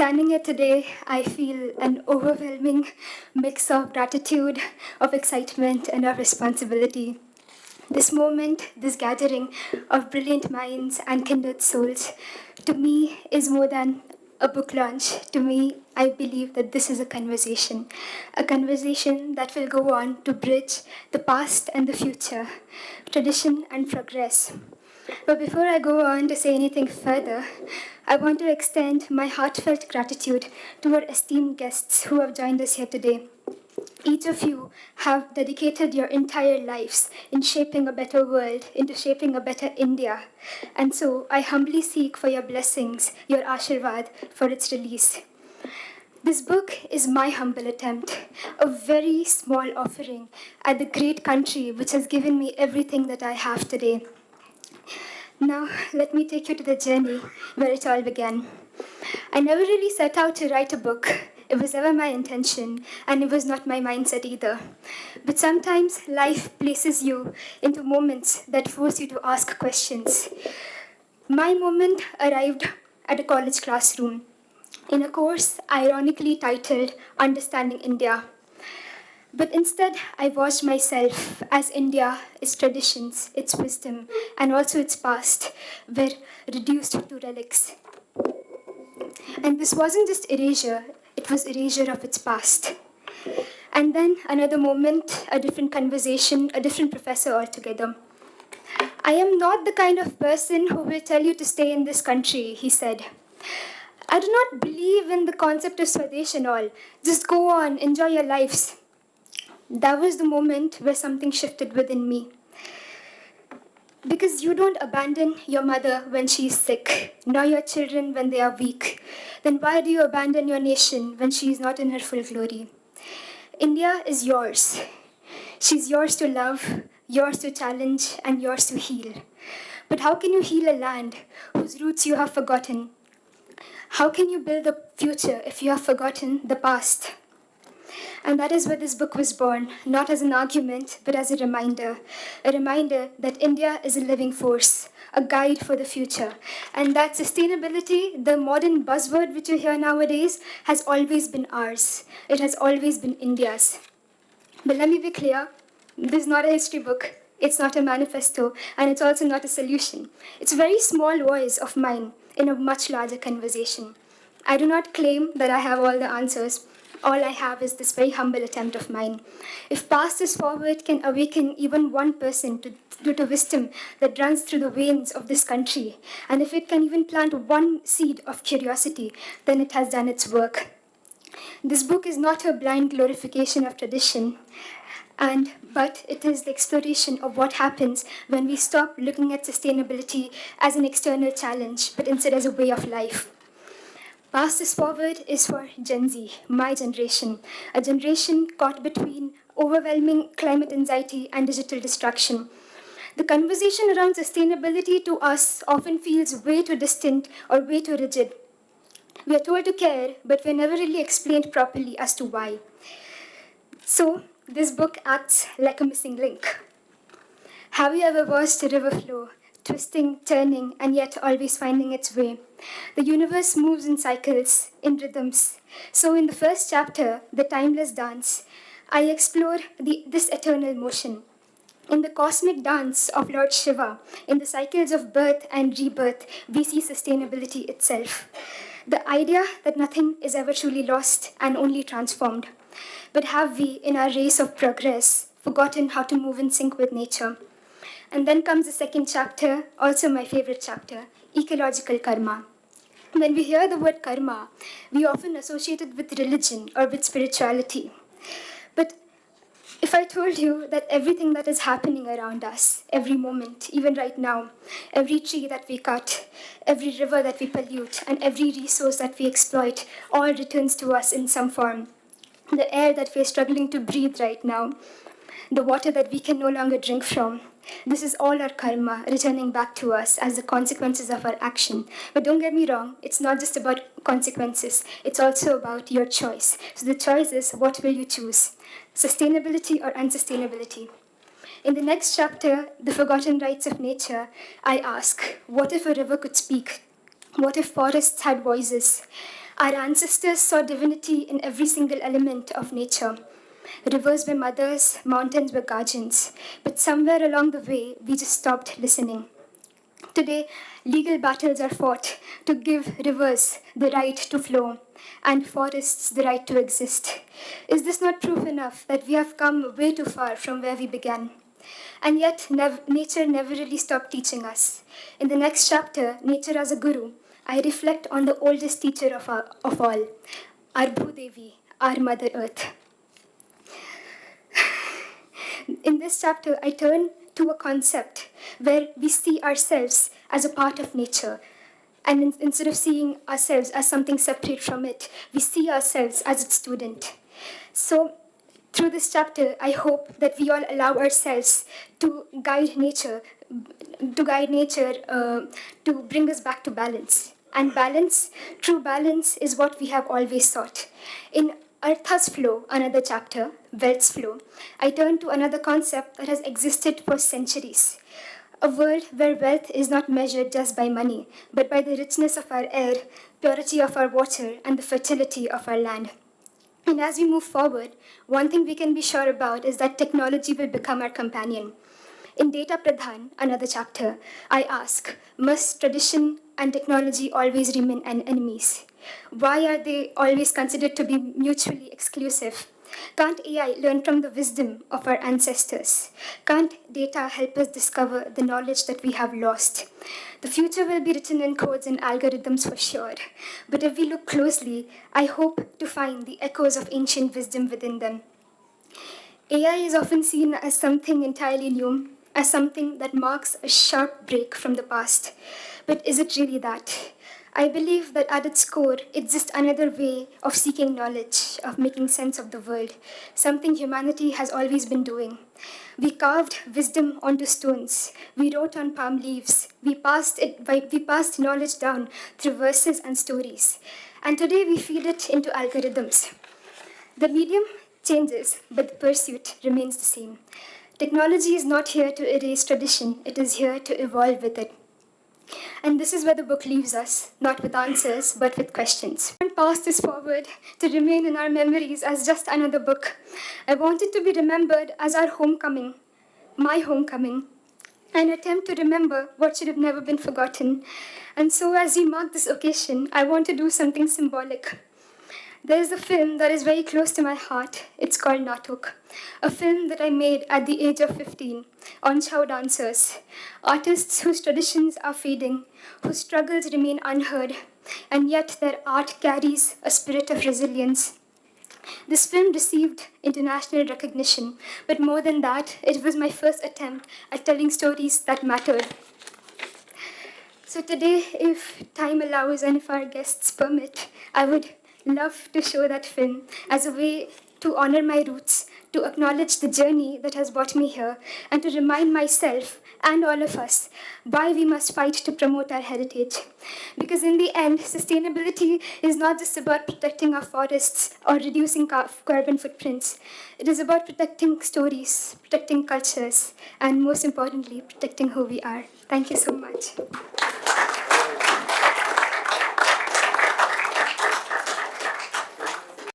Standing here today, I feel an overwhelming mix of gratitude, of excitement, and of responsibility. This moment, this gathering of brilliant minds and kindred souls, to me is more than a book launch. To me, I believe that this is a conversation that will go on to bridge the past and the future, tradition and progress. But before I go on to say anything further, I want to extend my heartfelt gratitude to our esteemed guests who have joined us here today. Each of you have dedicated your entire lives in shaping a better world, into shaping a better India. And so I humbly seek for your blessings, your ashirwad for its release. This book is my humble attempt, a very small offering at the great country which has given me everything that I have today. Now, let me take you to the journey where it all began. I never really set out to write a book. It was never my intention, and it was not my mindset either. But sometimes life places you into moments that force you to ask questions. My moment arrived at a college classroom in a course ironically titled Understanding India. But instead, I watched myself as India, its traditions, its wisdom, and also its past were reduced to relics. And this wasn't just erasure, it was erasure of its past. And then another moment, a different conversation, a different professor altogether. I am not the kind of person who will tell you to stay in this country, he said. I do not believe in the concept of Swadesh and all. Just go on, enjoy your lives. That was the moment where something shifted within me. Because you don't abandon your mother when she is sick, nor your children when they are weak, then why do you abandon your nation when she is not in her full glory? India is yours. She's yours to love, yours to challenge, and yours to heal. But how can you heal a land whose roots you have forgotten? How can you build a future if you have forgotten the past? And that is where this book was born, not as an argument, but as a reminder that India is a living force, a guide for the future, and that sustainability, the modern buzzword which you hear nowadays, has always been ours. It has always been India's. But let me be clear, this is not a history book, it's not a manifesto, and it's also not a solution. It's a very small voice of mine in a much larger conversation. I do not claim that I have all the answers. All I have is this very humble attempt of mine. If past this forward can awaken even one person to the wisdom that runs through the veins of this country, and if it can even plant one seed of curiosity, then it has done its work. This book is not a blind glorification of tradition, but it is the exploration of what happens when we stop looking at sustainability as an external challenge, but instead as a way of life. Past This Forward is for Gen Z, my generation, a generation caught between overwhelming climate anxiety and digital distraction. The conversation around sustainability to us often feels way too distant or way too rigid. We are told to care, but we're never really explained properly as to why. So, this book acts like a missing link. Have you ever watched a river flow, twisting, turning, and yet always finding its way? The universe moves in cycles, in rhythms. So in the first chapter, The Timeless Dance, I explore this eternal motion. In the cosmic dance of Lord Shiva, in the cycles of birth and rebirth, we see sustainability itself. The idea that nothing is ever truly lost and only transformed. But have we, in our race of progress, forgotten how to move in sync with nature? And then comes the second chapter, also my favorite chapter, ecological karma. When we hear the word karma, we often associate it with religion or with spirituality. But if I told you that everything that is happening around us, every moment, even right now, every tree that we cut, every river that we pollute, and every resource that we exploit, all returns to us in some form. The air that we're struggling to breathe right now, the water that we can no longer drink from. This is all our karma returning back to us as the consequences of our action. But don't get me wrong, it's not just about consequences, it's also about your choice. So the choice is, what will you choose? Sustainability or unsustainability? In the next chapter, The Forgotten Rights of Nature, I ask, what if a river could speak? What if forests had voices? Our ancestors saw divinity in every single element of nature. Rivers were mothers, mountains were guardians, but somewhere along the way, we just stopped listening. Today, legal battles are fought to give rivers the right to flow and forests the right to exist. Is this not proof enough that we have come way too far from where we began? And yet, nature never really stopped teaching us. In the next chapter, Nature as a Guru, I reflect on the oldest teacher of all, our Bhudevi, our Mother Earth. In this chapter, I turn to a concept where we see ourselves as a part of nature. And instead of seeing ourselves as something separate from it, we see ourselves as its student. So, through this chapter, I hope that we all allow ourselves to guide nature, to bring us back to balance. And balance, true balance, is what we have always sought. In Artha's flow, another chapter, wealth's flow, I turn to another concept that has existed for centuries. A world where wealth is not measured just by money, but by the richness of our air, purity of our water, and the fertility of our land. And as we move forward, one thing we can be sure about is that technology will become our companion. In Data Pradhan, another chapter, I ask, must tradition and technology always remain enemies? Why are they always considered to be mutually exclusive? Can't AI learn from the wisdom of our ancestors? Can't data help us discover the knowledge that we have lost? The future will be written in codes and algorithms for sure. But if we look closely, I hope to find the echoes of ancient wisdom within them. AI is often seen as something entirely new, as something that marks a sharp break from the past. But is it really that? I believe that at its core, it's just another way of seeking knowledge, of making sense of the world, something humanity has always been doing. We carved wisdom onto stones. We wrote on palm leaves. We passed knowledge down through verses and stories. And today we feed it into algorithms. The medium changes, but the pursuit remains the same. Technology is not here to erase tradition, it is here to evolve with it. And this is where the book leaves us, not with answers, but with questions. I want to pass this forward to remain in our memories as just another book. I want it to be remembered as our homecoming, my homecoming, an attempt to remember what should have never been forgotten. And so as we mark this occasion, I want to do something symbolic. There is a film that is very close to my heart. It's called Natuk, a film that I made at the age of 15 on Chow dancers, artists whose traditions are fading, whose struggles remain unheard, and yet their art carries a spirit of resilience. This film received international recognition, but more than that, it was my first attempt at telling stories that mattered. So today, if time allows and if our guests permit, I would love to show that film as a way to honor my roots, to acknowledge the journey that has brought me here, and to remind myself and all of us why we must fight to promote our heritage. Because in the end, sustainability is not just about protecting our forests or reducing carbon footprints. It is about protecting stories, protecting cultures, and most importantly, protecting who we are. Thank you so much.